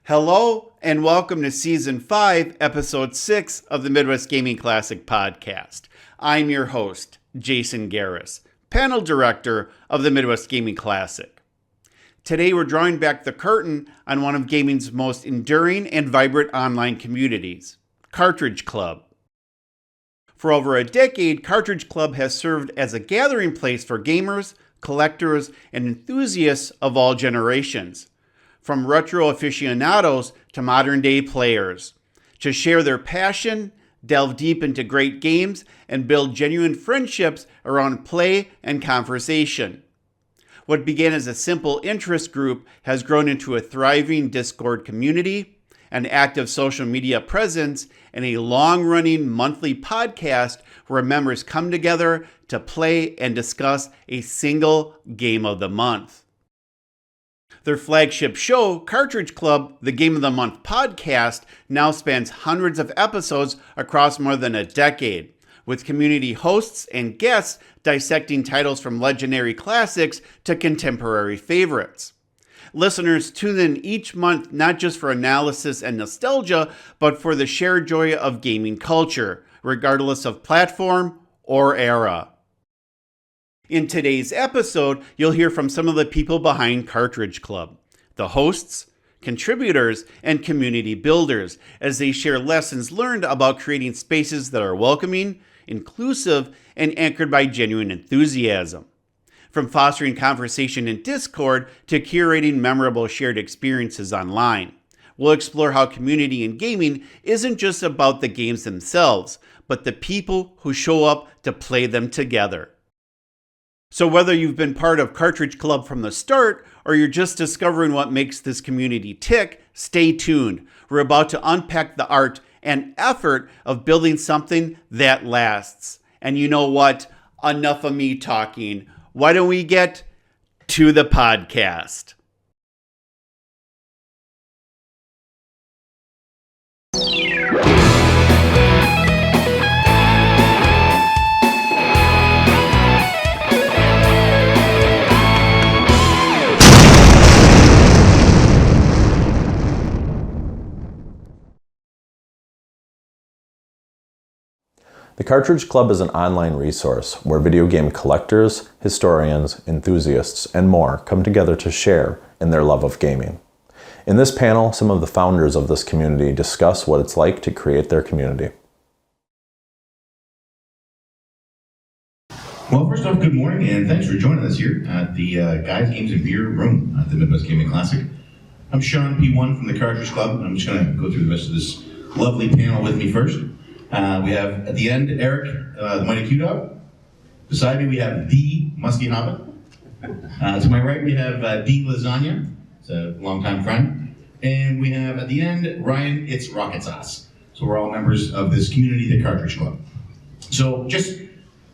Hello and welcome to Season 5, Episode 6 of the Midwest Gaming Classic podcast. I'm your host, Jason Garris, panel director of the Midwest Gaming Classic. Today we're drawing back the curtain on one of gaming's most enduring and vibrant online communities, Cartridge Club. For over a decade, Cartridge Club has served as a gathering place for gamers, collectors, and enthusiasts of all generations. From retro aficionados to modern-day players, to share their passion, delve deep into great games, and build genuine friendships around play and conversation. What began as a simple interest group has grown into a thriving Discord community, an active social media presence, and a long-running monthly podcast where members come together to play and discuss a single game of the month. Their flagship show, Cartridge Club, the Game of the Month podcast, now spans hundreds of episodes across more than a decade, with community hosts and guests dissecting titles from legendary classics to contemporary favorites. Listeners tune in each month not just for analysis and nostalgia, but for the shared joy of gaming culture, regardless of platform or era. In today's episode, you'll hear from some of the people behind Cartridge Club, the hosts, contributors, and community builders, as they share lessons learned about creating spaces that are welcoming, inclusive, and anchored by genuine enthusiasm. From fostering conversation in Discord to curating memorable shared experiences online, we'll explore how community in gaming isn't just about the games themselves, but the people who show up to play them together. So whether you've been part of Cartridge Club from the start, or you're just discovering what makes this community tick, stay tuned. We're about to unpack the art and effort of building something that lasts. And you know what? Enough of me talking. Why don't we get to the podcast? The Cartridge Club is an online resource where video game collectors, historians, enthusiasts, and more come together to share in their love of gaming. In this panel, some of the founders of this community discuss what it's like to create their community. Well, first off, good morning, and thanks for joining us here at the Guys, Games, and Beer room at the Midwest Gaming Classic. I'm Sean P1 from the Cartridge Club, and I'm just going to go through the rest of this lovely panel with me first. We have, at the end, Eric, the Mighty Q-Dog. Beside me, we have the Musky Hobbit. To my right, we have D Lasagna. It's a longtime friend. And we have, at the end, Ryan, it's Rocket Sauce. So we're all members of this community, the Cartridge Club. So just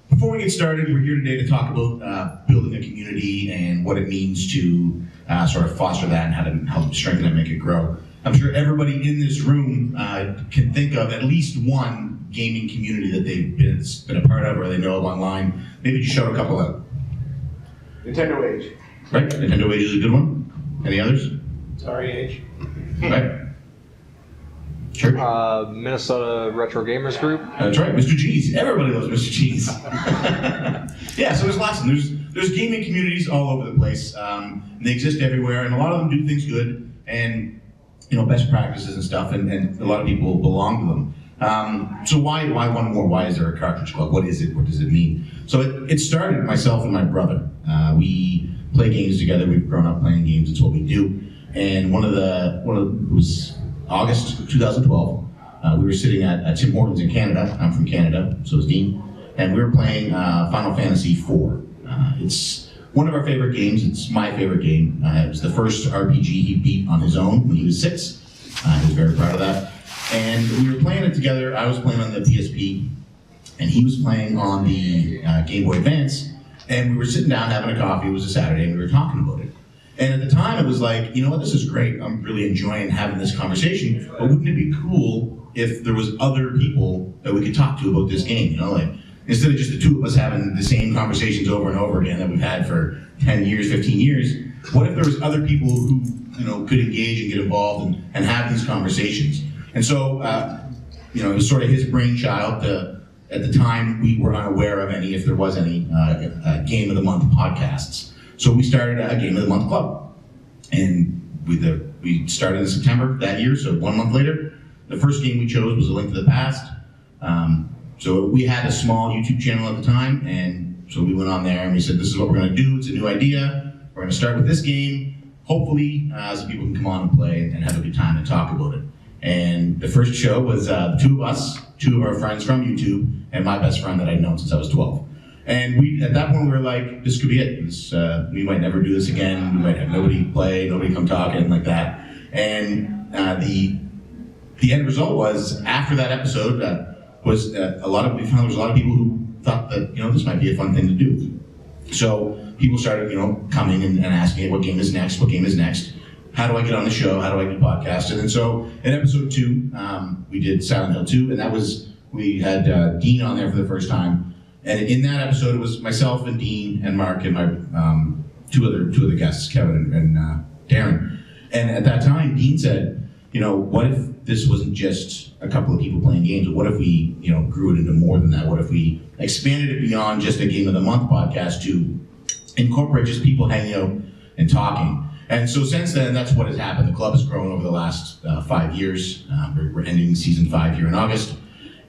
before we get started, we're here today to talk about building a community and what it means to sort of foster that and how to help strengthen it and make it grow. I'm sure everybody in this room can think of at least one gaming community that they've been a part of or they know of online. Maybe just shout a couple out. Nintendo Age. Right, Nintendo Age is a good one. Any others? Sorry, Age. Right. Sure. Minnesota Retro Gamers Group. That's right, Mr. Cheese. Everybody loves Mr. Cheese. Yeah, so there's lots of them. There's gaming communities all over the place. They exist everywhere, and a lot of them do things good, and best practices and stuff, and a lot of people belong to them. So why one more? Why is there a Cartridge Club? What is it? What does it mean? So it started myself and my brother. We play games together. We've grown up playing games. It's what we do. And it was August 2012. We were sitting at Tim Hortons in Canada. I'm from Canada, so is Dean. And we were playing Final Fantasy IV. It's one of our favorite games. It's my favorite game. It was the first RPG he beat on his own when he was 6. He was very proud of that. And we were playing it together. I was playing on the PSP, and he was playing on the Game Boy Advance. And we were sitting down having a coffee. It was a Saturday, and we were talking about it. And at the time, it was like, you know what, this is great. I'm really enjoying having this conversation. But wouldn't it be cool if there was other people that we could talk to about this game? Instead of just the two of us having the same conversations over and over again that we've had for 10 years, 15 years, what if there was other people who, could engage and get involved and have these conversations? And so, it was sort of his brainchild. At the time, we were unaware of any, if there was any, Game of the Month podcasts. So we started a Game of the Month club. And we started in September that year, so 1 month later. The first game we chose was A Link to the Past. So we had a small YouTube channel at the time, and so we went on there and we said, this is what we're going to do. It's a new idea. We're going to start with this game. Hopefully, so people can come on and play and have a good time and talk about it. And the first show was the two of us, two of our friends from YouTube, and my best friend that I'd known since I was 12. And at that point, we were like, this could be it. We might never do this again. We might have nobody play, nobody come talk, anything like that. And the end result was, after that episode, we found there was a lot of people who thought that, this might be a fun thing to do. So people started, coming and asking, hey, what game is next? What game is next? How do I get on the show? How do I get podcasted? And so in episode 2, we did Silent Hill 2, and we had Dean on there for the first time. And in that episode, it was myself and Dean and Mark and my two other guests, Kevin and Darren. And at that time, Dean said, what if this wasn't just a couple of people playing games, but what if we, grew it into more than that? What if we expanded it beyond just a Game of the Month podcast to incorporate just people hanging out and talking? And so since then, that's what has happened. The club has grown over the last 5 years. We're ending season 5 here in August.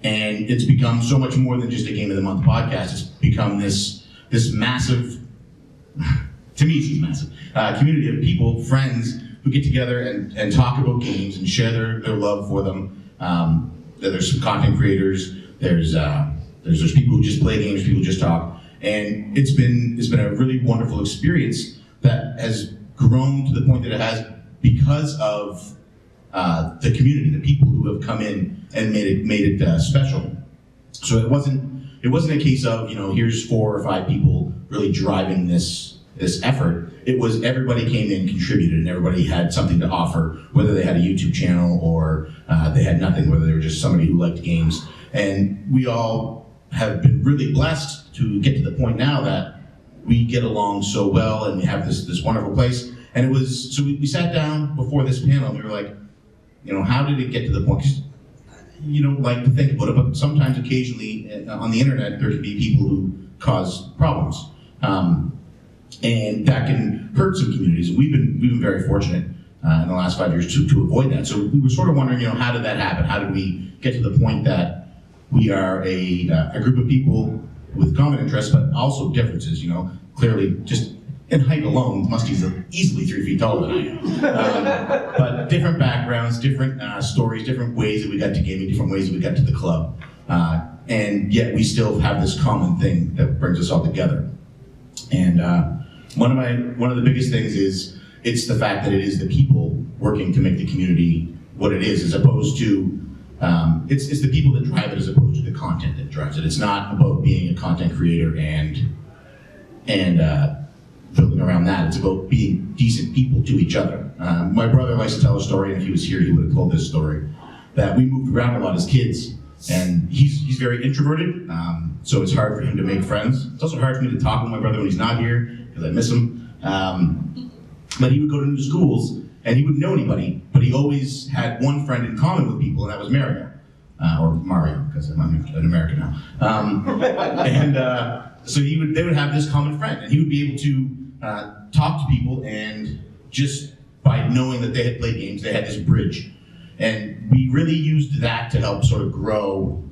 And it's become so much more than just a Game of the Month podcast. It's become this massive, to me it's massive, community of people, friends, who get together and talk about games and share their love for them. There's some content creators, there's people who just play games, people who just talk. And it's been a really wonderful experience that has grown to the point that it has because of the community, the people who have come in and made it special. So it wasn't a case of, here's 4 or 5 people really driving this effort. It was everybody came in, contributed, and everybody had something to offer, whether they had a YouTube channel or they had nothing, whether they were just somebody who liked games. And we all have been really blessed to get to the point now that we get along so well and we have this wonderful place. And so we sat down before this panel and we were like, how did it get to the point? 'Cause you don't like to think about it, but sometimes occasionally on the internet there can be people who cause problems. And that can hurt some communities. And we've been very fortunate in the last 5 years to avoid that. So we were sort of wondering, how did that happen? How did we get to the point that we are a group of people with common interests, but also differences? Clearly, just in height alone, Musty's easily 3 feet taller than I am. But different backgrounds, different stories, different ways that we got to gaming, different ways that we got to the club. And yet we still have this common thing that brings us all together. And one of the biggest things is it's the fact that it is the people working to make the community what it is, as opposed to it's the people that drive it as opposed to the content that drives it. It's not about being a content creator and building around that. It's about being decent people to each other. My brother likes to tell a story, and if he was here, he would have told this story, that we moved around a lot as kids, and he's very introverted, so it's hard for him to make friends. It's also hard for me to talk with my brother when he's not here, because I miss him. But he would go to new schools, and he wouldn't know anybody, but he always had one friend in common with people, and that was Mario, or Mario, because I'm an American now. So they would have this common friend, and he would be able to talk to people, and just by knowing that they had played games, they had this bridge. And we really used that to help sort of grow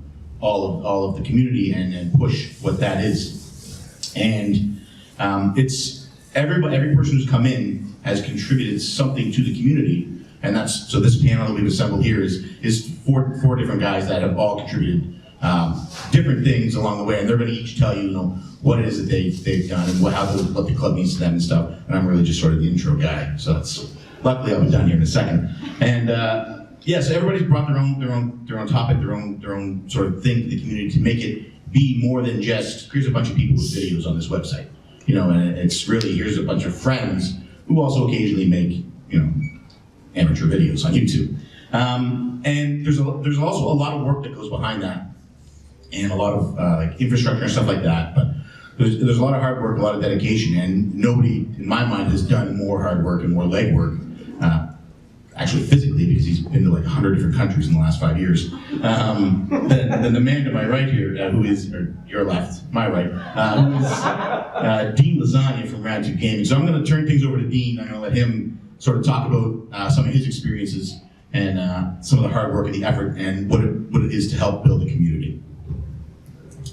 all of the community and push what that is. And it's every person who's come in has contributed something to the community, and so this panel that we've assembled here is four different guys that have all contributed different things along the way, and they're going to each tell you, what it is that they've done and what the club means to them and stuff. And I'm really just sort of the intro guy, so luckily I'll be done here in a second. And so everybody's brought their own topic, their own sort of thing to the community to make it be more than just here's a bunch of people with videos on this website, and it's really here's a bunch of friends who also occasionally make amateur videos on YouTube. And there's also a lot of work that goes behind that, and a lot of like infrastructure and stuff like that. But there's a lot of hard work, a lot of dedication, and nobody, in my mind, has done more hard work and more legwork, actually physically, because he's been to like 100 different countries in the last 5 years, than the man to my right here, who is, or your left, my right, who is Dean Lasagna from Round 2 Gaming. So I'm going to turn things over to Dean. I'm going to let him sort of talk about some of his experiences and some of the hard work and the effort and what it is to help build a community.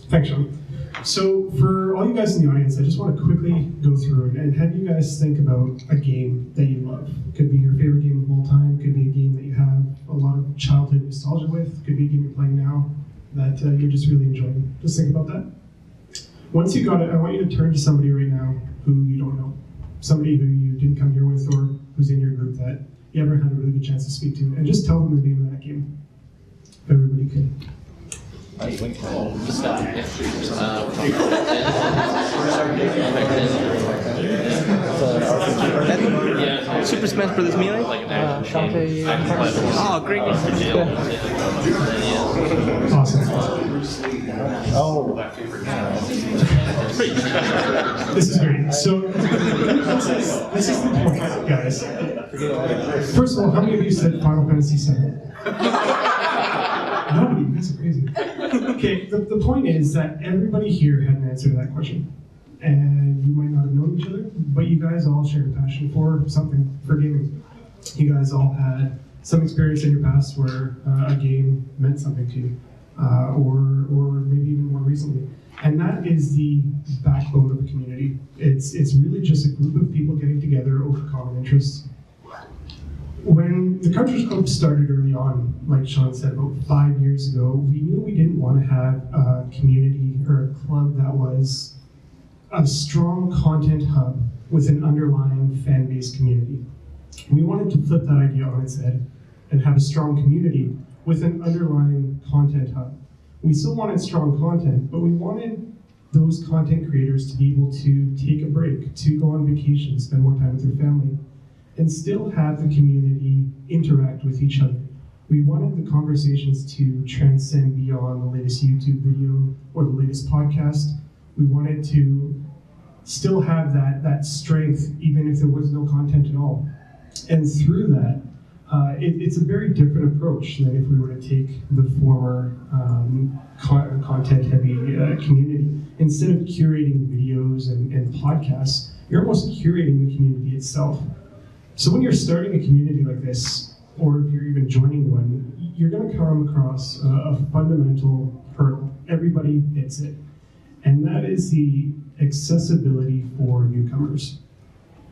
Thanks, Sean. So for all you guys in the audience, I just want to quickly go through and have you guys think about a game that you love. Could be your favorite game of all time, could be a game that you have a lot of childhood nostalgia with, could be a game you're playing now that you're just really enjoying. Just think about that. Once you got it, I want you to turn to somebody right now who you don't know. Somebody who you didn't come here with or who's in your group that you haven't had a really good chance to speak to, and just tell them the name of that game, if everybody could. Super Smash Brothers Melee? Oh, great. Awesome. Oh. This is great. So this is the point, guys. First of all, how many of you said Final Fantasy VII? Nobody. That's crazy. Okay, the point is that everybody here had an answer to that question. And you might not have known each other, but you guys all shared a passion for something, for gaming. You guys all had some experience in your past where a game meant something to you, or maybe even more recently. And that is the backbone of a community. It's really just a group of people getting together over common interests. When the Cartridge Club started early on, like Sean said, about 5 years ago, we knew we didn't want to have a community or a club that was a strong content hub with an underlying fan-based community. We wanted to flip that idea on its head and have a strong community with an underlying content hub. We still wanted strong content, but we wanted those content creators to be able to take a break, to go on vacation, spend more time with their family, and still have the community interact with each other. We wanted the conversations to transcend beyond the latest YouTube video or the latest podcast. We wanted to still have that strength even if there was no content at all. And through that, it's a very different approach than if we were to take the former content-heavy community. Instead of curating videos and podcasts, you're almost curating the community itself. So when you're starting a community like this, or if you're even joining one, you're going to come across a fundamental hurdle. Everybody hits it. And that is the accessibility for newcomers.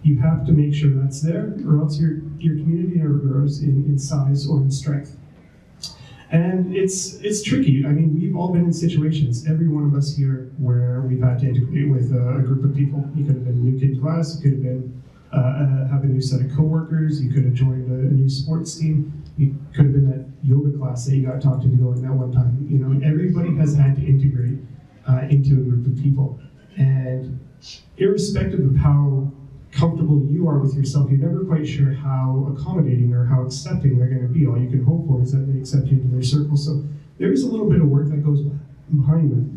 You have to make sure that's there, or else your community never grows in size or in strength. And it's tricky. I mean, we've all been in situations, every one of us here, where we've had to integrate with a group of people. You could have been a new kid in class, you could have been have a new set of coworkers, you could have joined a new sports team, you could have been that yoga class that you got talked into going that one time. You know, everybody has had to integrate into a group of people. And irrespective of how comfortable you are with yourself, you're never quite sure how accommodating or how accepting they're going to be. All you can hope for is that they accept you into their circle. So there is a little bit of work that goes behind that.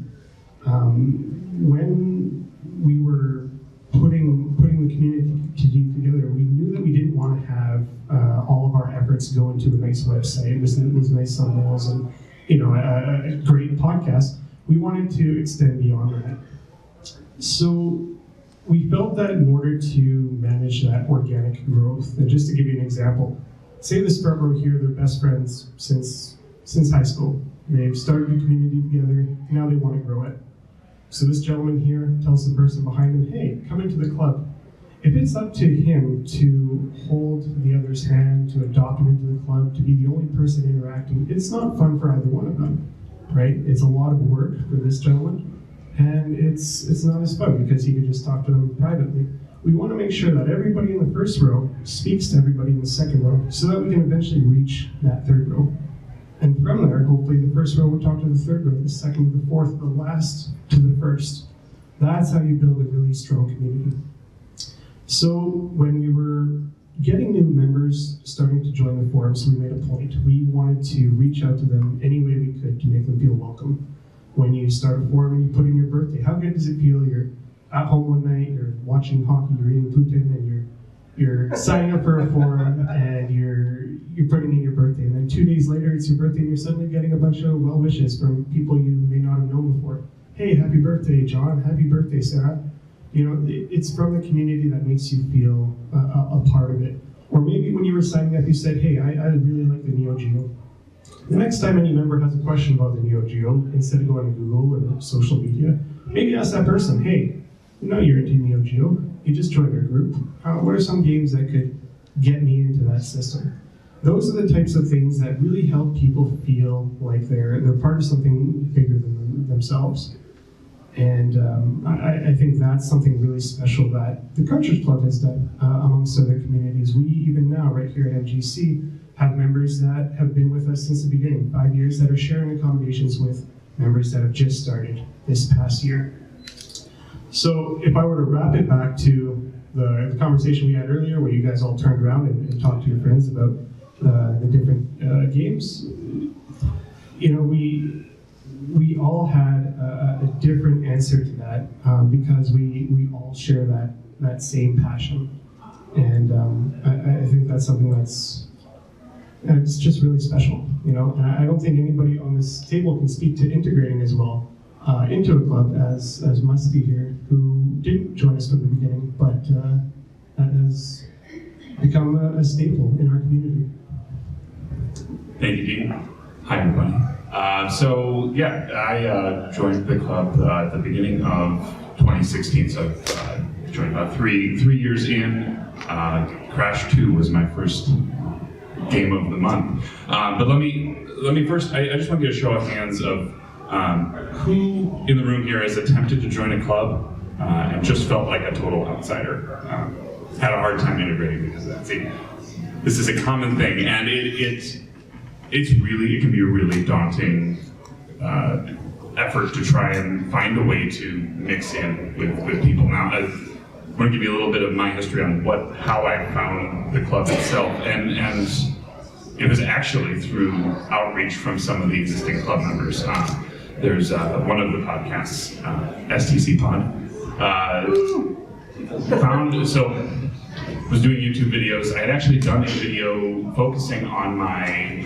When we were putting the community together, we knew that we didn't want to have all of our efforts go into a nice website with nice thumbnails and a great podcast. We wanted to extend beyond that. So we felt that in order to manage that organic growth, and just to give you an example, say this front row here, they're best friends since high school. They've started a community together, now they want to grow it. So this gentleman here tells the person behind him, hey, come into the club. If it's up to him to hold the other's hand, to adopt him into the club, to be the only person interacting, it's not fun for either one of them, right? It's a lot of work for this gentleman. And it's not as fun because he could just talk to them privately. We want to make sure that everybody in the first row speaks to everybody in the second row so that we can eventually reach that third row. And from there, hopefully the first row will talk to the third row, the second to the fourth, the last to the first. That's how you build a really strong community. So when we were getting new members starting to join the forums, we made a point. We wanted to reach out to them any way we could to make them feel welcome. when you start a forum and you put in your birthday. How good does it feel? You're at home one night, you're watching hockey, you're eating Putin, and you're signing up for a forum, and you're putting in your birthday. And then 2 days later, it's your birthday, and you're suddenly getting a bunch of well wishes from people you may not have known before. Hey, happy birthday, John. Happy birthday, Sarah. You know, it's from the community that makes you feel a part of it. Or maybe when you were signing up, you said, hey, I really like the Neo Geo. The next time any member has a question about the Neo Geo, instead of going to Google or social media, maybe ask that person, hey, you know you're into Neo Geo, you just joined our group. What are some games that could get me into that system? Those are the types of things that really help people feel like they're part of something bigger than themselves. And I think that's something really special that the Cartridge Club has done amongst other communities. We even now, right here at MGC, have members that have been with us since the beginning, 5 years, that are sharing accommodations with members that have just started this past year. So if I were to wrap it back to the conversation we had earlier, where you guys all turned around and talked to your friends about the different games, you know, we all had a different answer to that because we all share that same passion. And I think that's something it's just really special, you know. And I don't think anybody on this table can speak to integrating as well into a club as Musty here, who didn't join us from the beginning, but has become a staple in our community. Thank you, Dean. Hi, everybody. I joined the club at the beginning of 2016. So I joined about three years in. Crash 2 was my first game of the month. But let me first, I just want to get a show of hands of who in the room here has attempted to join a club and just felt like a total outsider. Had a hard time integrating because of that. See, this is a common thing, and it can be a really daunting effort to try and find a way to mix in with people. Now, I want to give you a little bit of my history on how I found the club itself, and it was actually through outreach from some of the existing club members. There's one of the podcasts, STC Pod, was doing YouTube videos. I had actually done a video focusing on my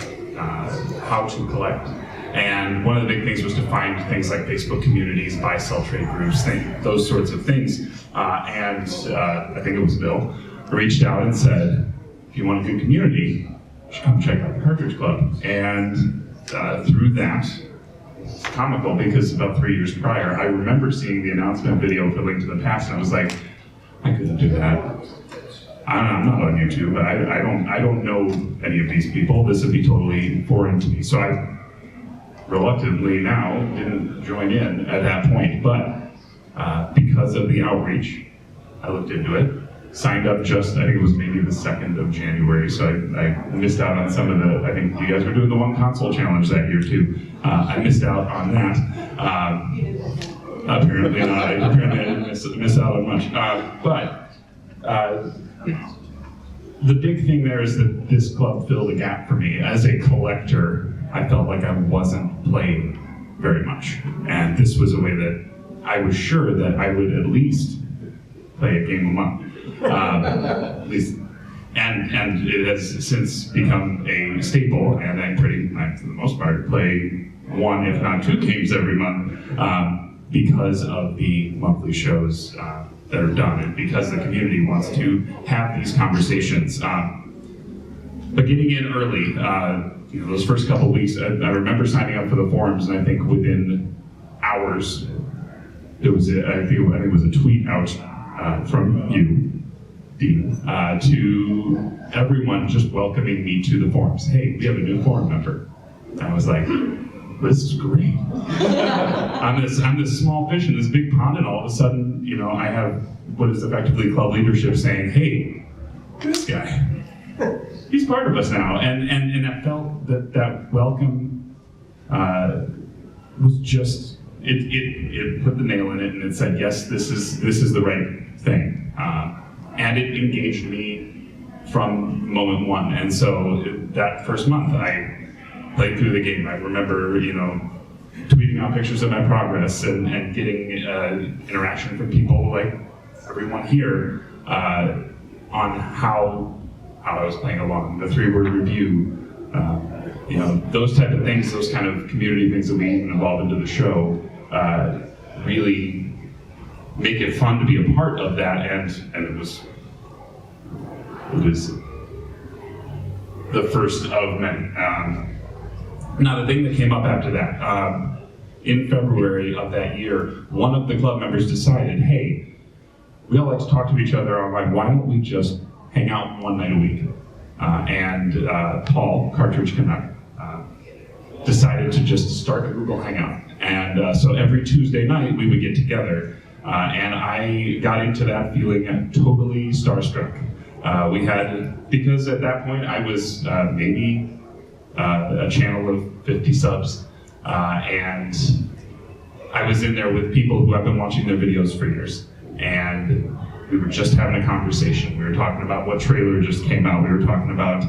how to collect. And one of the big things was to find things like Facebook communities, buy, sell, trade groups, those sorts of things. I think it was Bill, reached out and said, if you want a good community, you should come check out the Cartridge Club. And through that, it's comical because about 3 years prior, I remember seeing the announcement video for Link to the Past, and I was like, I couldn't do that. I'm not on YouTube, but I don't know any of these people. This would be totally foreign to me. So I reluctantly now didn't join in at that point, but because of the outreach, I looked into it, signed up I think it was maybe the 2nd of January, so I missed out on some of I think you guys were doing the one console challenge that year too. I missed out on that. Apparently not. Apparently I didn't miss out on much. But the big thing there is that this club filled a gap for me. As a collector, I felt like I wasn't playing very much. And this was a way that I was sure that I would at least play a game a month. At least, and it has since become a staple, and I for the most part, play 1, if not 2 games every month because of the monthly shows that are done, and because the community wants to have these conversations. But getting in early, those first couple of weeks, I remember signing up for the forums, and I think within hours, there was I think it was a tweet out from you, Dean, to everyone just welcoming me to the forums. Hey, we have a new forum member. And I was like, this is great. I'm this small fish in this big pond, and all of a sudden, I have what is effectively club leadership saying, hey, this guy, he's part of us now. And I felt that welcome was just, it put the nail in it, and it said, yes, this is the right thing. And it engaged me from moment one. And so that first month, I played through the game. I remember, tweeting out pictures of my progress and getting interaction from people like everyone here on how I was playing along, the 3-word review, those type of things, those kind of community things that we even evolve into the show, really make it fun to be a part of that, and it was the first of many. Now, the thing that came up after that, in February of that year, one of the club members decided, hey, we all like to talk to each other online, why don't we just hang out one night a week? And Paul, Cartridge Club, decided to just start a Google Hangout. And so every Tuesday night we would get together. And I got into that feeling totally starstruck. We had, because at that point I was maybe a channel of 50 subs, and I was in there with people who have been watching their videos for years. And we were just having a conversation. We were talking about what trailer just came out. We were talking about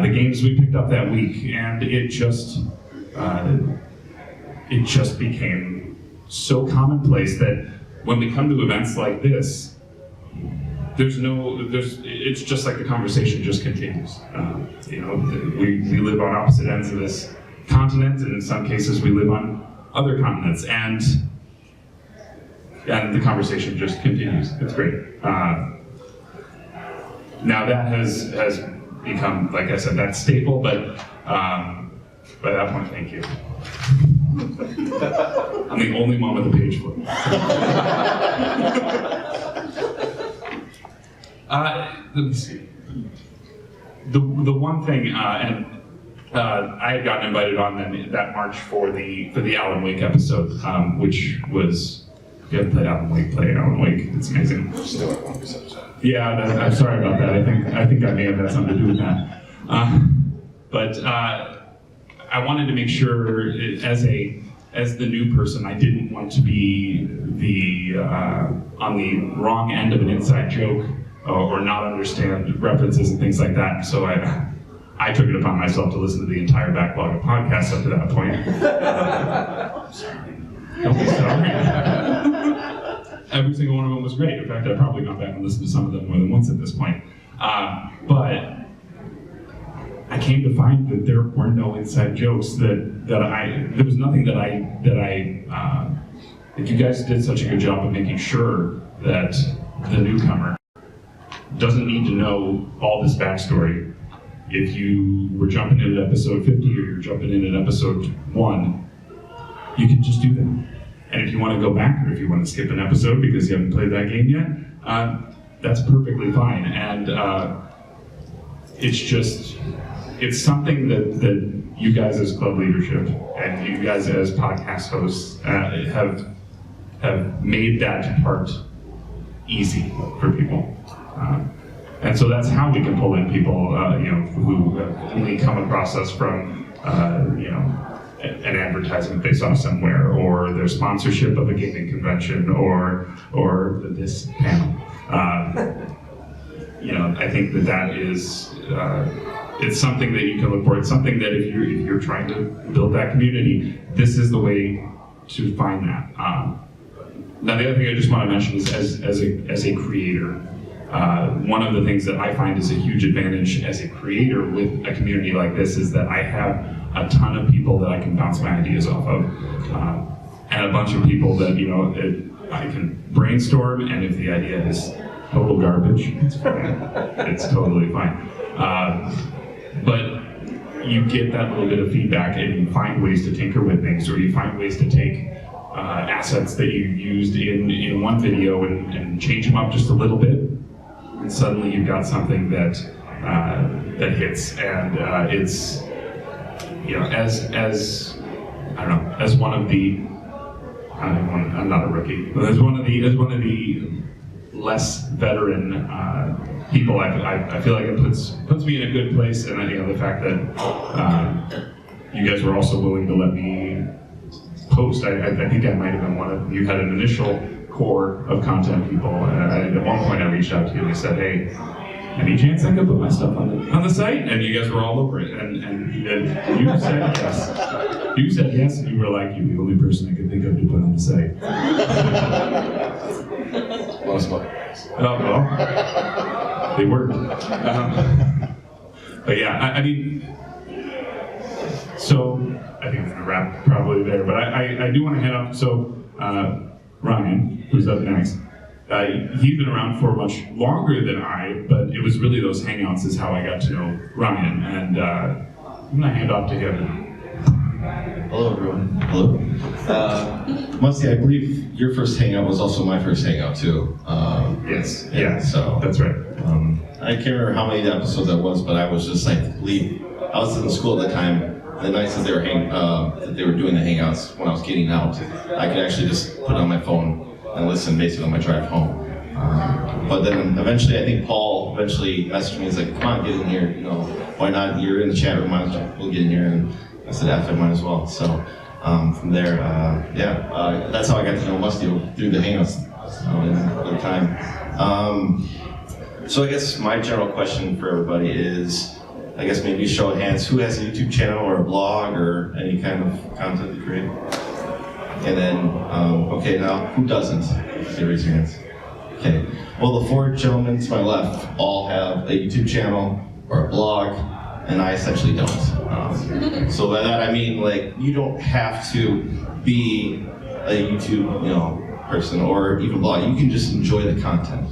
the games we picked up that week, and it just became so commonplace that when we come to events like this, it's just like the conversation just continues. We live on opposite ends of this continent, and in some cases we live on other continents, and the conversation just continues. It's great. Now that has become, like I said, that staple, but by that point, thank you. I'm the only one with a page flip. Let me see. The one thing, and I had gotten invited on that March for the Alan Wake episode, which was, if you haven't played Alan Wake, play Alan Wake. It's amazing. Still at 1 episode. Yeah, I'm sorry about that. I think I may have had something to do with that. But I wanted to make sure, as the new person, I didn't want to be on the wrong end of an inside joke or not understand references and things like that. So I took it upon myself to listen to the entire backlog of podcasts up to that point. I'm sorry. Don't be sorry. Every single one of them was great. In fact, I've probably gone back and listened to some of them more than once at this point. But I came to find that there were no inside jokes. There was nothing that you guys did such a good job of making sure that the newcomer doesn't need to know all this backstory. If you were jumping in at episode 50 or you're jumping in at episode 1, you can just do that. And if you want to go back, or if you want to skip an episode because you haven't played that game yet, that's perfectly fine. And it's something that you guys as club leadership and you guys as podcast hosts have made that part easy for people. And so that's how we can pull in people, who have only come across us from, an advertisement they saw somewhere, or their sponsorship of a gaming convention, or this panel. I think that is, it's something that you can look for. It's something that if you're trying to build that community, this is the way to find that. Now, the other thing I just want to mention is as a creator, one of the things that I find is a huge advantage as a creator with a community like this is that I have a ton of people that I can bounce my ideas off of, and a bunch of people that I can brainstorm, and if the idea is total garbage, it's fine. It's totally fine. But you get that little bit of feedback, and you find ways to tinker with things, or you find ways to take assets that you used in one video and change them up just a little bit, and suddenly you've got something that hits, and it's as one of the I'm not a rookie, but as one of the less veteran people, I feel like it puts me in a good place, and the fact that you guys were also willing to let me post. I think I might have been one of you had an initial core of content people, and at one point I reached out to you and I said, hey, any chance I could put my stuff on the site? And you guys were all over it. And you said yes. You said yes, and you were like, you're the only person I could think of to put on the site. Oh, well, they worked. But yeah, I mean, so I think I'm going to wrap probably there. But I do want to head up. So Ryan, who's up next, he's been around for much longer than I, but it was really those hangouts is how I got to know Ryan. And I'm going to hand off to him. Hello, everyone. Hello. Musty, I believe your first hangout was also my first hangout, too. Yes. Yeah, so that's right. I can't remember how many episodes that was, but I was just like, I was in school at the time. The nights that they were doing the hangouts when I was getting out, I could actually just put on my phone and listen basically on my drive home. But then eventually, I think Paul eventually messaged me. He's like, "Come on, get in here. You know, why not? You're in the chat room. We'll get in here." And I said, "I might as well." So from there, that's how I got to know Musty through the hangouts at the time. So I guess my general question for everybody is, I guess maybe show of hands, who has a YouTube channel or a blog or any kind of content to create? And then, okay, now who doesn't? Okay, raise your hands. Okay, well, the four gentlemen to my left all have a YouTube channel or a blog, and I essentially don't. So by that I mean, like, you don't have to be a YouTube, person or even blog. You can just enjoy the content.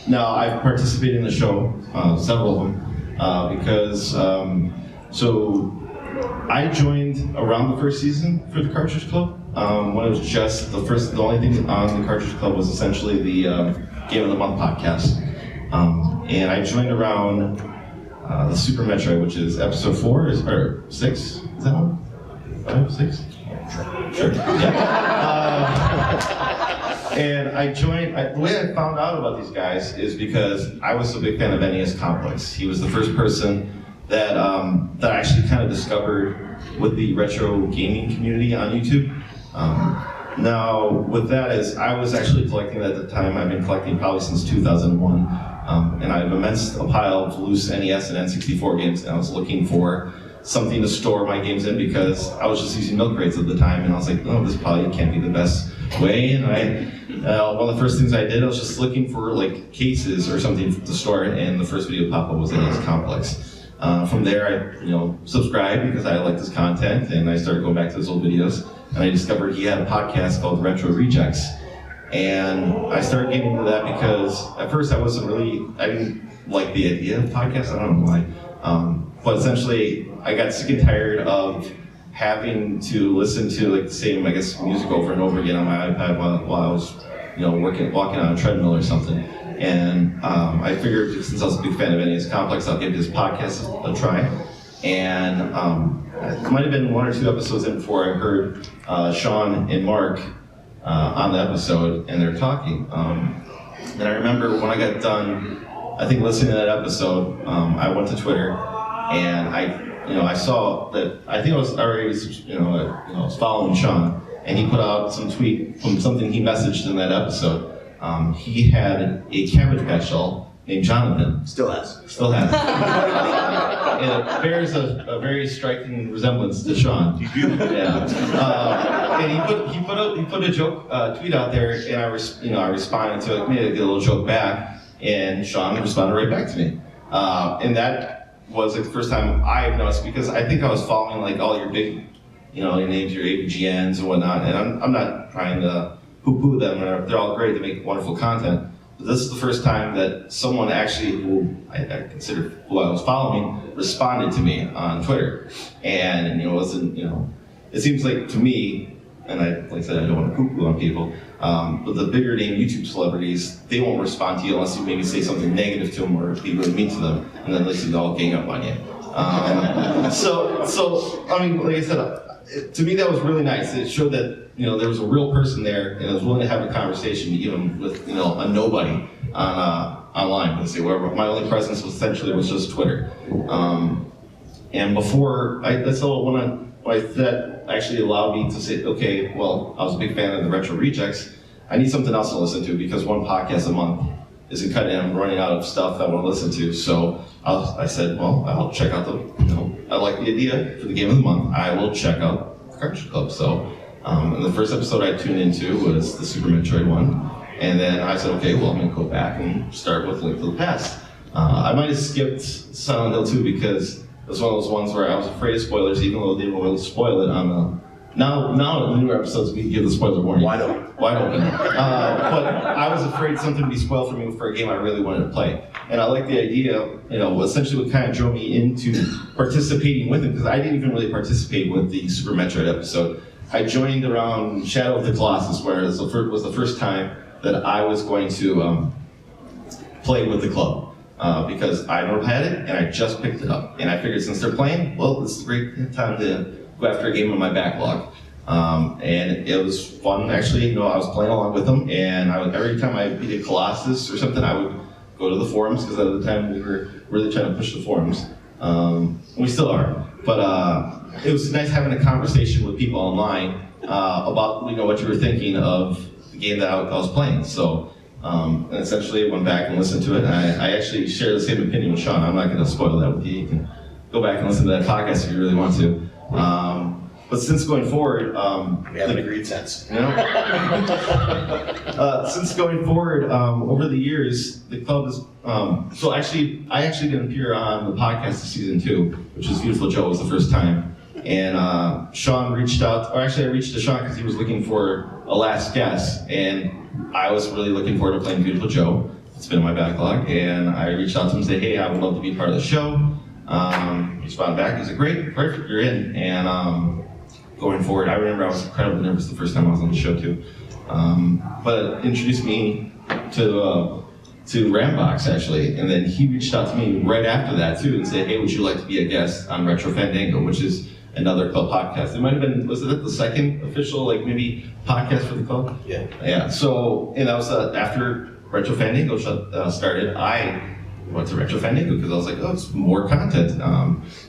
Now, I've participated in the show, several of them, because so I joined around the first season for the Cartridge Club. When it was just the only thing on the Cartridge Club was essentially the Game of the Month podcast. And I joined around the Super Metroid, which is episode 4 or 6. Is that one? 5, 6? Sure. Yeah. And I joined. The way I found out about these guys is because I was a big fan of NES Complex. He was the first person that I actually kind of discovered with the retro gaming community on YouTube. Now, with that is, I was actually collecting at the time. I've been collecting probably since 2001, and I have a pile of loose NES and N64 games, and I was looking for something to store my games in because I was just using milk crates at the time, and I was like, oh, this probably can't be the best way. And one of the first things I did, I was just looking for like cases or something to store it, and the first video pop-up was NES Complex. From there, I subscribed because I liked his content, and I started going back to his old videos, and I discovered he had a podcast called Retro Rejects. And I started getting into that because at first I didn't like the idea of podcasts, I don't know why. But essentially, I got sick and tired of having to listen to like the same, music over and over again on my iPad while I was, walking on a treadmill or something. And I figured, since I was a big fan of NES Complex, I'll give this podcast a try. And it might have been 1 or 2 episodes in before I heard Sean and Mark on the episode, and they're talking. And I remember when I got done, I think listening to that episode, I went to Twitter, and I saw that, I think I was already, I was following Sean, and he put out some tweet from something he messaged in that episode. He had a Cabbage Patch doll named Jonathan. Still has. And it bears a very striking resemblance to Sean. Yeah. And he put a joke tweet out there, and I responded to it, made a little joke back, and Sean responded right back to me. And that was the first time I've noticed, because I think I was following like all your big, your names, your AVGNs and whatnot, and I'm not trying to poo-poo them. They're all great, they make wonderful content. But this is the first time that someone actually, who I consider who I was following, responded to me on Twitter. And it seems like to me, and like I said, I don't want to poo-poo on people, but the bigger name YouTube celebrities, they won't respond to you unless you maybe say something negative to them or be really mean to them, and then they all gang up on you. So I mean, like I said, to me that was really nice. It showed that there was a real person there, and I was willing to have a conversation, even with a nobody online. Let's say where my only presence was just Twitter. And before that actually allowed me to say, okay, well, I was a big fan of the Retro Rejects. I need something else to listen to, because one podcast a month isn't cutting it. I'm running out of stuff I want to listen to. So I said, well, I'll check out I like the idea for the game of the month. I will check out the Cartridge Club. So, and the first episode I tuned into was the Super Metroid one. And then I said, okay, well, I'm going to go back and start with Link to the Past. I might have skipped Silent Hill 2 because it was one of those ones where I was afraid of spoilers, even though they didn't really spoil it on the... Now in the newer episodes, we give the spoiler warning. Wide open. But I was afraid something would be spoiled for me for a game I really wanted to play. And I like the idea, essentially what kind of drove me into participating with it, because I didn't even really participate with the Super Metroid episode. I joined around Shadow of the Colossus, where it was the first time that I was going to play with the club. Because I never had it, and I just picked it up. And I figured since they're playing, well, this is a great time to go after a game on my backlog. And it was fun, actually. I was playing along with them, and every time I beat a Colossus or something, I would go to the forums, because at the time we were really trying to push the forums. We still are. But it was nice having a conversation with people online about what you were thinking of the game that I was playing. So. And essentially went back and listened to it, and I actually share the same opinion with Sean. I'm not going to spoil that with you. You can go back and listen to that podcast if you really want to. But since going forward... we haven't agreed since. Since going forward, over the years, the club is... I actually didn't appear on the podcast of season 2, which was Beautiful Joe. It was the first time. And Sean reached out, or actually I reached to Sean because he was looking for a last guest, and I was really looking forward to playing Beautiful Joe. It's been in my backlog, and I reached out to him and said, hey, I would love to be part of the show. He responded back, he said, great, perfect, you're in. And going forward, I remember I was incredibly nervous the first time I was on the show too. But it introduced me to Rambox, actually, and then he reached out to me right after that too and said, hey, would you like to be a guest on Retro Fandango, which is another club podcast. It might have been, was it the second official, maybe podcast for the club? Yeah. Yeah, so, and that was after Retro Fandango started, I went to Retro Fandango because I was like, oh, it's more content.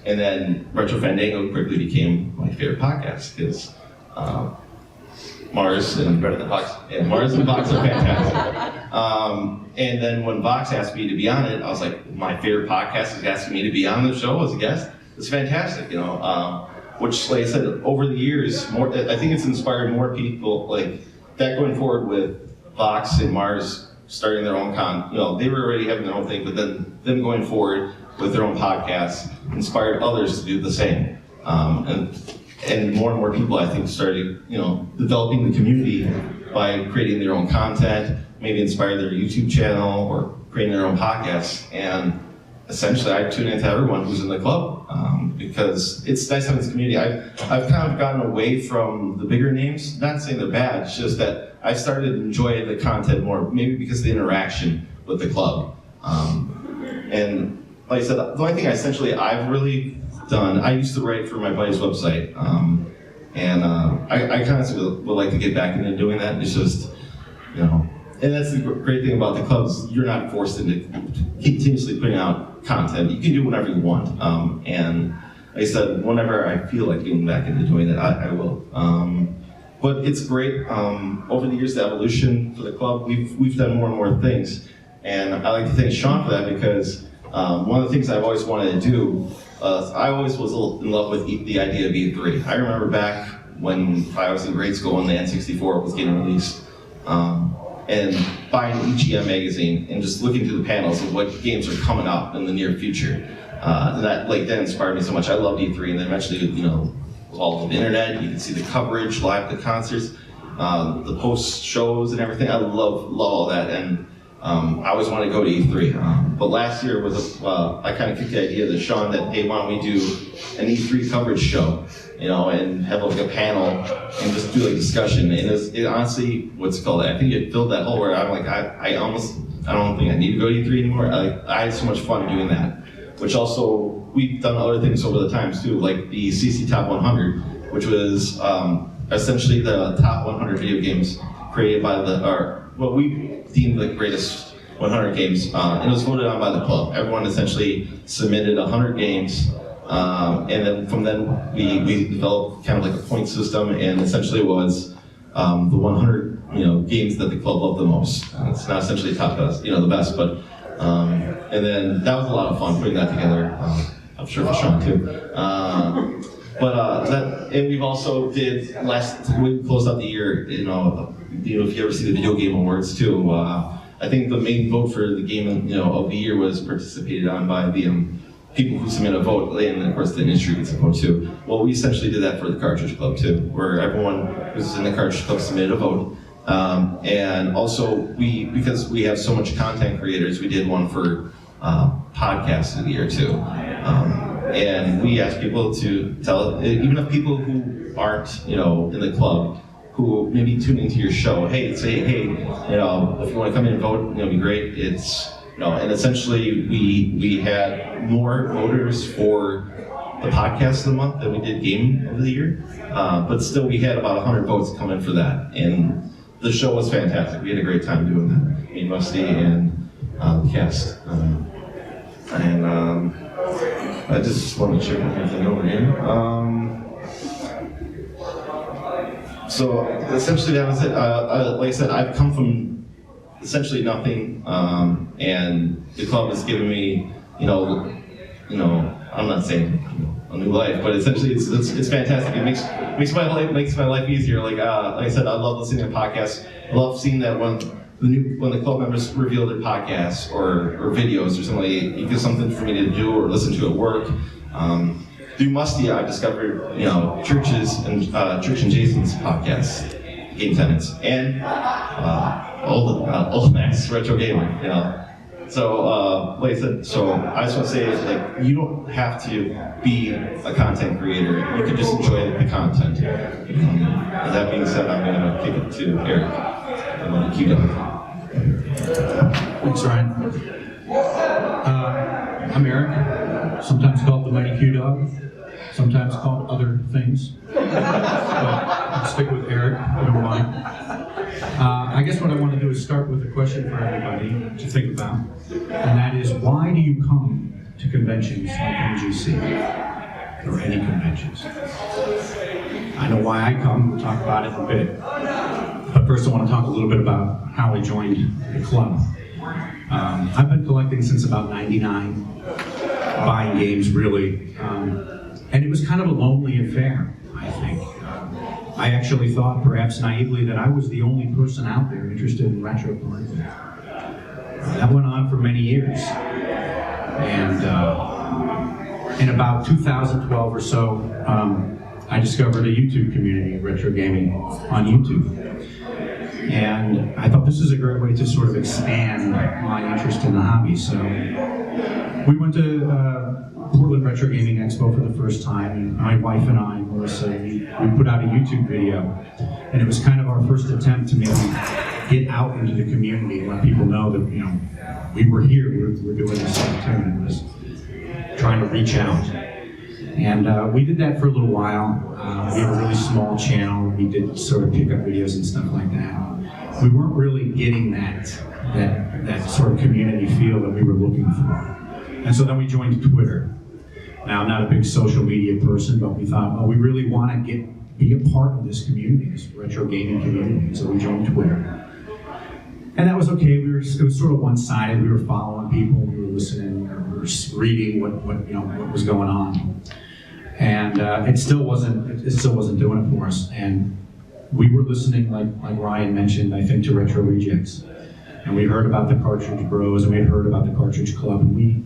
And then Retro Fandango quickly became my favorite podcast because Mars and better than Vox. Yeah, Mars and Vox are fantastic. And then when Vox asked me to be on it, I was like, my favorite podcast is asking me to be on the show as a guest. It's fantastic, which, like I said, over the years, I think it's inspired more people like that going forward with Vox and Mars starting their own they were already having their own thing, but then them going forward with their own podcasts inspired others to do the same. And more people, I think, started, developing the community by creating their own content, maybe inspired their YouTube channel or creating their own podcasts. And essentially, I tune into everyone who's in the club because it's nice having this community. I've kind of gotten away from the bigger names. Not saying they're bad, it's just that I started to enjoy the content more, maybe because of the interaction with the club. And like I said, the only thing I've really done, I used to write for my buddy's website, and I kind of would like to get back into doing that. It's just, and that's the great thing about the clubs, you're not forced into continuously putting out content. You can do whatever you want. And like I said, whenever I feel like getting back into doing it, I will. But it's great. Over the years, the evolution for the club, we've done more and more things. And I like to thank Sean for that because one of the things I've always wanted to do, I always was a little in love with the idea of E3. I remember back when I was in grade school when the N64 was getting released. And buying EGM magazine and just looking through the panels of what games are coming up in the near future. That inspired me so much. I loved E3, and then eventually, with all of the internet, you can see the coverage, live the concerts, the post shows and everything. I love all that, and I always wanted to go to E3. But last year I kind of kicked the idea to Sean that, hey, why don't we do an E3 coverage show? And have a panel and just do a discussion. And it honestly, I think it filled that hole where I'm like, I don't think I need to go to E3 anymore. I had so much fun doing that. Which also, we've done other things over the times too, like the CC Top 100, which was essentially the top 100 video games created by what we deemed the greatest 100 games. And it was voted on by the club. Everyone essentially submitted 100 games. And then from then we developed kind of like a point system, and essentially it was the 100 games that the club loved the most. It's not essentially top best, the best, but and then that was a lot of fun putting that together. I'm sure for Sean too. And we've also we closed out the year. If you ever see the Video Game Awards too, I think the main vote for the game of the year was participated on by the people who submit a vote, and of course the industry gets a vote too. Well, we essentially did that for the Cartridge Club too, where everyone who's in the Cartridge Club submitted a vote. And also, because we have so much content creators, we did one for podcast of the year too. And we asked people to tell, even if people who aren't, in the club, who maybe tune into your show, say, if you want to come in and vote, it'd be great. And essentially we had more voters for the podcast of the month than we did game of the year. But still, we had about 100 votes come in for that. And the show was fantastic. We had a great time doing that. Me and Rusty and the cast. I just want to check everything over here. So essentially that was it. Like I said, I've come from essentially nothing, and the club has given me, I'm not saying a new life, but essentially it's fantastic. It makes my life easier. Like I said, I love listening to podcasts. I love seeing that when the club members reveal their podcasts or videos or something, it gives something for me to do or listen to at work. Through Musty, I discovered Church and Jason's podcast, Game Tenants, and Old Max Retro Gamer. So, like I said, I just want to say, you don't have to be a content creator. You can just enjoy the content. And that being said, I'm going to kick it to Eric. Thanks, Ryan. I'm Eric, sometimes called the Mighty Q-Dog, sometimes called other things. But I'll stick with Eric, if you don't mind. I guess what I want to do is start with a question for everybody to think about, and that is, why do you come to conventions like MGC, or any conventions? I know why I come, we'll talk about it in a bit. But first I want to talk a little bit about how I joined the club. I've been collecting since about '99, buying games really, and it was kind of a lonely affair, I think. I actually thought, perhaps naively, that I was the only person out there interested in retro collecting. That went on for many years. And in about 2012 or so, I discovered a YouTube community of retro gaming on YouTube. And I thought this is a great way to sort of expand my interest in the hobby. So we went to Portland Retro Gaming Expo for the first time, and my wife and I, Melissa, we put out a YouTube video, and it was kind of our first attempt to maybe get out into the community and let people know that we were here, we're doing this thing too, and it was trying to reach out. And we did that for a little while. We had a really small channel. We did sort of pick up videos and stuff like that. We weren't really getting that sort of community feel that we were looking for. And so then we joined Twitter. Now, I'm not a big social media person, but we thought, well, we really want to be a part of this community, this retro gaming community. So we joined Twitter. And that was okay. It was sort of one-sided. We were following people, we were listening, we were reading what was going on. And it still wasn't doing it for us. And we were listening, like Ryan mentioned, I think, to Retro Rejects. And we heard about the Cartridge Bros, and we had heard about the Cartridge Club, and we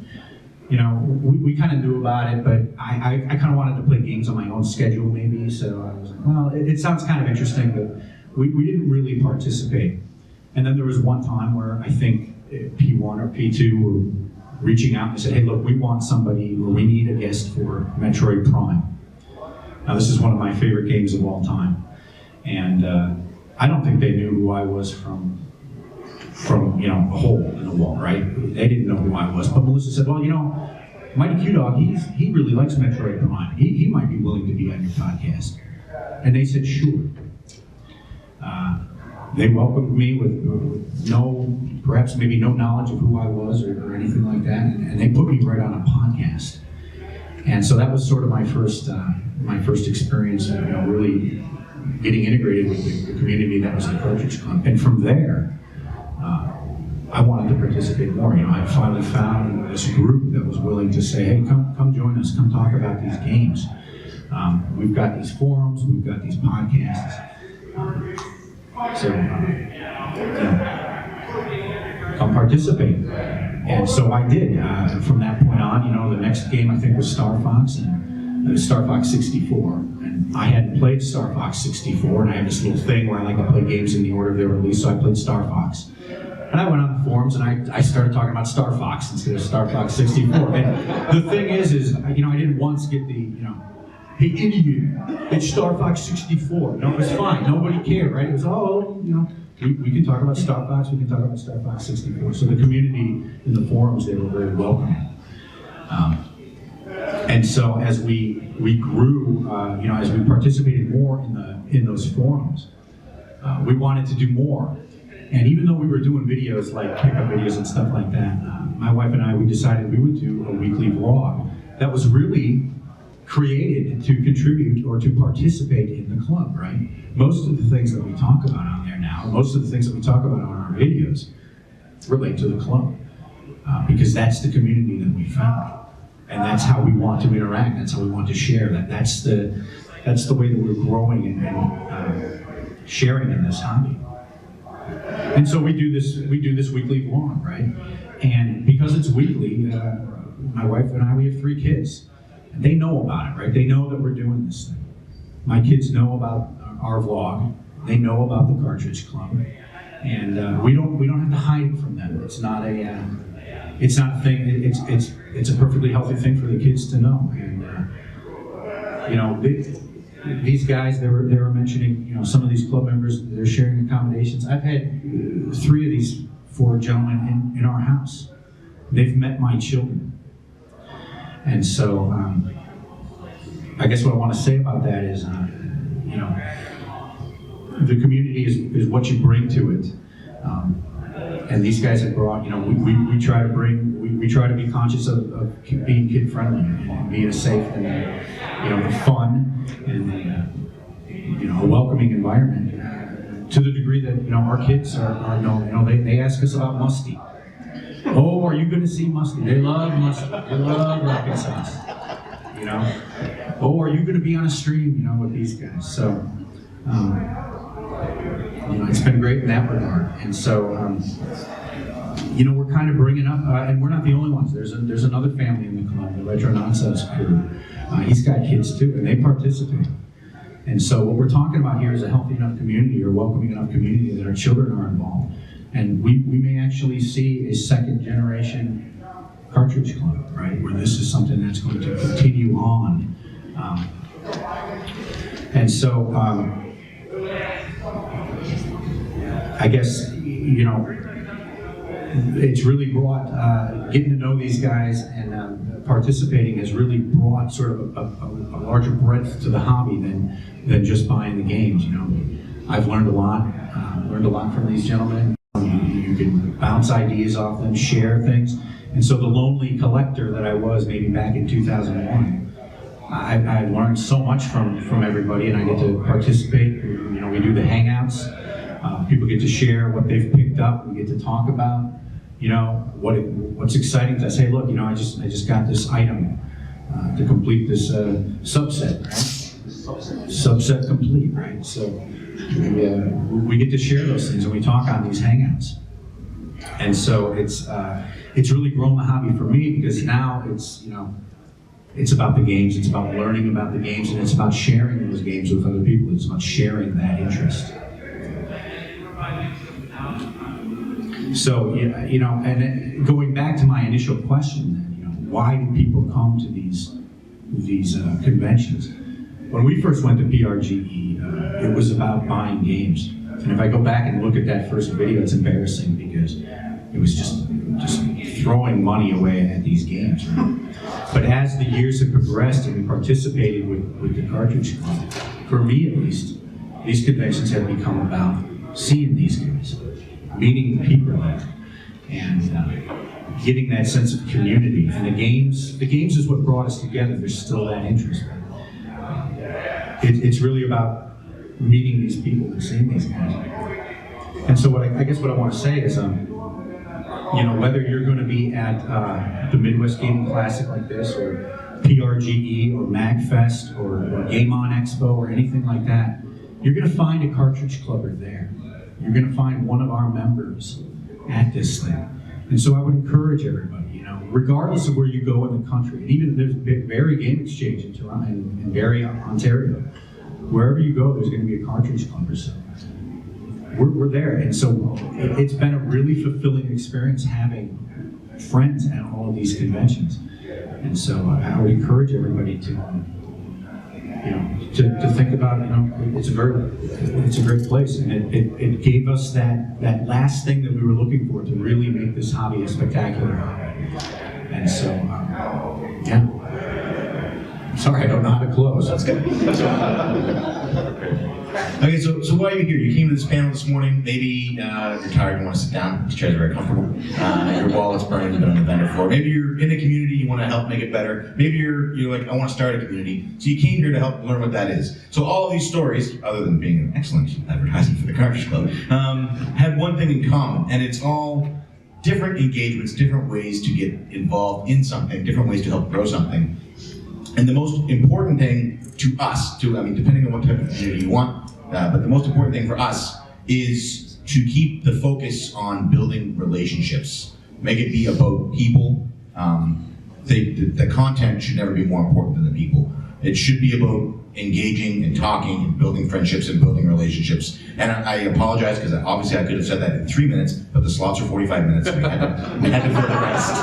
kind of knew about it, but I kind of wanted to play games on my own schedule maybe, so I was like, well, it sounds kind of interesting, but we didn't really participate. And then there was one time where I think P1 or P2 were reaching out and said, hey, look, we want somebody, or we need a guest for Metroid Prime. Now, this is one of my favorite games of all time, and I don't think they knew who I was from a hole in the wall, right? They didn't know who I was, but Melissa said, well, Mighty Q-Dog, he really likes Metroid Prime. He might be willing to be on your podcast. And they said, sure. They welcomed me with perhaps maybe no knowledge of who I was or anything like that, and they put me right on a podcast. And so that was sort of my first experience, really getting integrated with the community that was the Cartridge Club. And from there, I wanted to participate more. I finally found this group that was willing to say, hey, come join us, come talk about these games. We've got these forums, we've got these podcasts. Come participate. And so I did. From that point on, the next game I think was Star Fox, and it was Star Fox 64. And I hadn't played Star Fox 64, and I have this little thing where I like to play games in the order of their release, so I played Star Fox. And I went on the forums and I started talking about Star Fox instead of Star Fox 64. And the thing is I didn't once get the, hey idiot, it's Star Fox 64. No, it was fine, nobody cared, right? It was, we can talk about Star Fox, we can talk about Star Fox 64. So the community in the forums, they were very welcoming. And so as we grew, as we participated more in those forums, we wanted to do more. And even though we were doing videos like pickup videos and stuff like that, my wife and I, we decided we would do a weekly vlog that was really created to contribute or to participate in the club, right? Most of the things that we talk about on there now, most of the things that we talk about on our videos relate to the club because that's the community that we found. And that's how we want to interact, that's how we want to share. That's the way that we're growing and sharing in this hobby. And so we do this weekly vlog, right? And because it's weekly, my wife and I, we have 3 kids. And they know about it, right? They know that we're doing this thing. My kids know about our vlog. They know about the Cartridge Club. And we don't have to hide it from them. It's not a thing. It's a perfectly healthy thing for the kids to know. And these guys, they were mentioning, some of these club members, they're sharing accommodations. I've had 3 of these 4 gentlemen in our house. They've met my children. And so, I guess what I want to say about that is, the community is what you bring to it. And these guys have brought, we try to be conscious of being kid friendly and being safe and, the fun and, a welcoming environment to the degree that, our kids are known. They ask us about Musty. Oh, are you going to see Musty? They love Musty. They love rocket sauce. Oh, are you going to be on a stream, with these guys? So, it's been great in that regard. And so, we're kind of bringing up, and we're not the only ones. There's another family in the club, the Retro Nonsense crew. He's got kids too, and they participate. And so what we're talking about here is a healthy enough community or welcoming enough community that our children are involved. And we may actually see a second generation Cartridge Club, right? Where this is something that's going to continue on. And so, I guess, it's really brought, getting to know these guys and participating has really brought sort of a larger breadth to the hobby than just buying the games, I've learned a lot from these gentlemen. You can bounce ideas off them, share things. And so the lonely collector that I was maybe back in 2001, I learned so much from everybody, and I get to participate. We do the hangouts. People get to share what they've picked up. We get to talk about, what's exciting to us. Hey, look, I just got this item to complete this subset, right? Subset complete, right? So we get to share those things, and we talk on these hangouts. And so it's really grown the hobby for me, because now it's about the games, it's about learning about the games, and it's about sharing those games with other people. It's about sharing that interest. So, and going back to my initial question, why do people come to these conventions? When we first went to PRGE, it was about buying games. And if I go back and look at that first video, it's embarrassing, because it was just throwing money away at these games. Right? But as the years have progressed and we participated with the Cartridge Club, for me at least, these conventions have become about seeing these guys, meeting the people there, and getting that sense of community. And the games is what brought us together. There's still that interest. It's really about meeting these people and seeing these guys. And so I guess what I want to say is, whether you're going to be at the Midwest Gaming Classic like this, or PRGE, or MagFest, or Game On Expo, or anything like that, you're going to find a Cartridge Clubber there. You're going to find one of our members at this thing. And so I would encourage everybody, regardless of where you go in the country, and even there's Barry Game Exchange in Toronto, in Barry, Ontario. Wherever you go, there's going to be a Cartridge Clubber. So we're there. And so it's been a really fulfilling experience having friends at all of these conventions. And so I would encourage everybody to think about, it's a great place, and it gave us that last thing that we were looking for to really make this hobby a spectacular hobby. And so, sorry, I don't know how to close. That's good. Okay, so why are you here? You came to this panel this morning. Maybe you're tired and want to sit down. These chairs are very comfortable. Your wallet's burning. You've been on the vendor floor. Maybe you're in a community. You want to help make it better. Maybe you're like, I want to start a community. So you came here to help learn what that is. So all of these stories, other than being an excellent advertisement for the Cartridge Club, have one thing in common, and it's all different engagements, different ways to get involved in something, different ways to help grow something. And the most important thing to us, depending on what type of community you want, but the most important thing for us is to keep the focus on building relationships. Make it be about people. The content should never be more important than the people. It should be about engaging and talking and building friendships and building relationships. And I apologize, because obviously I could have said that in 3 minutes, but the slots are 45 minutes, and we had to fill the rest.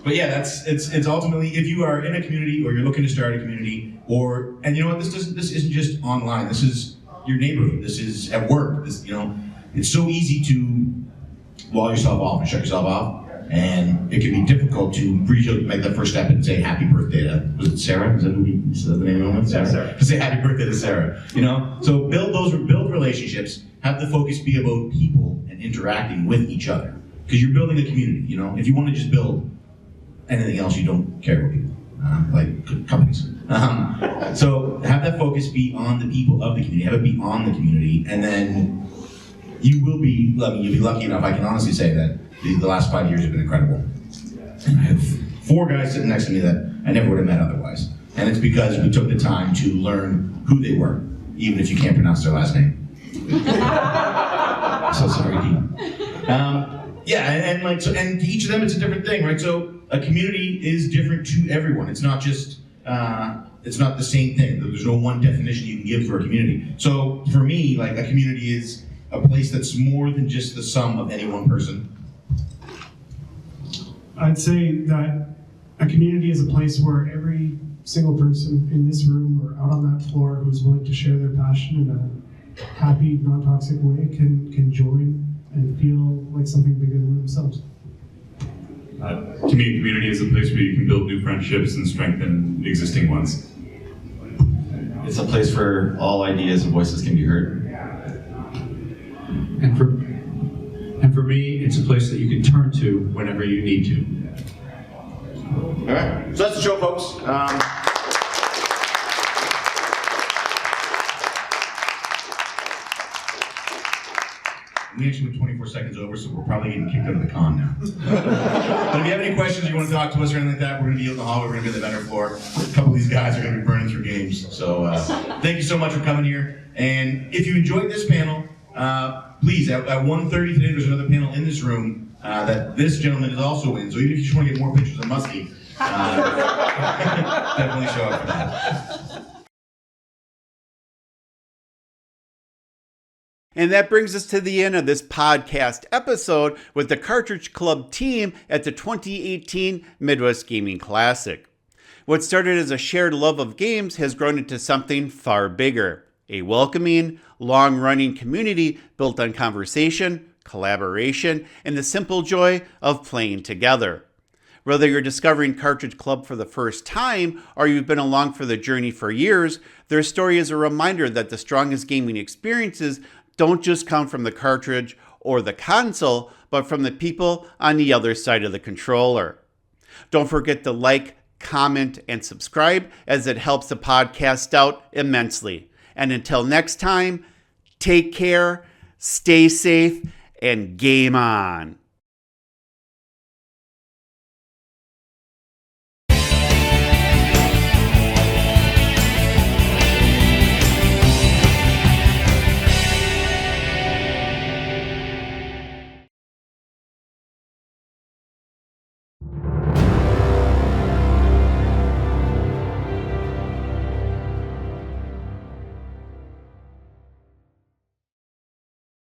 But yeah, it's ultimately, if you are in a community or you're looking to start a community, and you know what, this isn't just online. This is your neighborhood. This is at work. It's so easy to wall yourself off and shut yourself off, and it can be difficult to make that first step and say happy birthday to, was it Sarah? Is that the name of the woman? Sarah. To say happy birthday to Sarah. So build relationships. Have the focus be about people and interacting with each other, because you're building a community. If you want to just build anything else, you don't care about people, like companies. So have that focus be on the people of the community. Have it be on the community, and then you'll be lucky enough. I can honestly say that the last 5 years have been incredible. And I have 4 guys sitting next to me that I never would have met otherwise. And it's because we took the time to learn who they were, even if you can't pronounce their last name. So sorry, Dean. And to each of them it's a different thing, right? So a community is different to everyone. It's not just, it's not the same thing. There's no one definition you can give for a community. So for me, like, a community is a place that's more than just the sum of any one person. I'd say that a community is a place where every single person in this room or out on that floor who's willing to share their passion in a happy, non-toxic way can join and feel like something bigger than themselves. To me, a community is a place where you can build new friendships and strengthen existing ones. It's a place where all ideas and voices can be heard. And for me, it's a place that you can turn to whenever you need to. All right, so that's the show, folks. We actually went 24 seconds over, so we're probably getting kicked out of the con now. But if you have any questions, you want to talk to us or anything like that, we're going to be in the hall, we're going to be in the vendor floor. A couple of these guys are going to be burning through games. So thank you so much for coming here. And if you enjoyed this panel, please, at 1:30 today, there's another panel in this room that this gentleman is also in. So even if you just want to get more pictures of Muskie, definitely show up for that. And that brings us to the end of this podcast episode with the Cartridge Club team at the 2018 Midwest Gaming Classic. What started as a shared love of games has grown into something far bigger. A welcoming, long-running community built on conversation, collaboration, and the simple joy of playing together. Whether you're discovering Cartridge Club for the first time or you've been along for the journey for years, their story is a reminder that the strongest gaming experiences don't just come from the cartridge or the console, but from the people on the other side of the controller. Don't forget to like, comment, and subscribe, as it helps the podcast out immensely. And until next time, take care, stay safe, and game on.